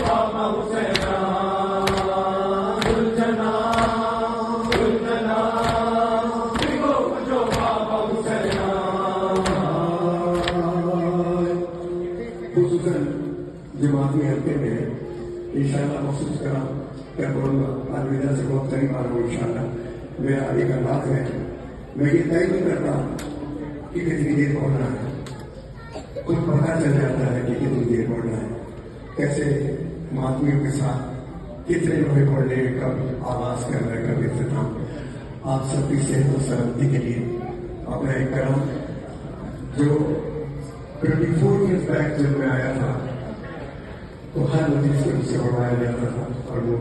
बाबा हुसैना दुलजना दुलजना बिगो बजो बाबा हुसैना खुसूसन जमाती हल्के में इंशाअल्लाह महसूस करा क्या बोलूँगा अलविदा से बहुत करीब आ रहा हूँ इंशाअल्लाह। मेरा एक अंदाज है, मैं ये तय नहीं करता कि कितनी देर पढ़ना है, कुछ पता चल जाता है कि कितनी देर पढ़ना है, कैसे मातमियों के साथ कितने लोहे पढ़ने, कब आवाज कर रहे, कब इख्तिताम। आप सबकी सेहत और सलामती के लिए अपना एक कलम जो 24 ईयर्स बैक जब मैं आया था तो हर मजीद से मुझसे बढ़वाया जाता था और वो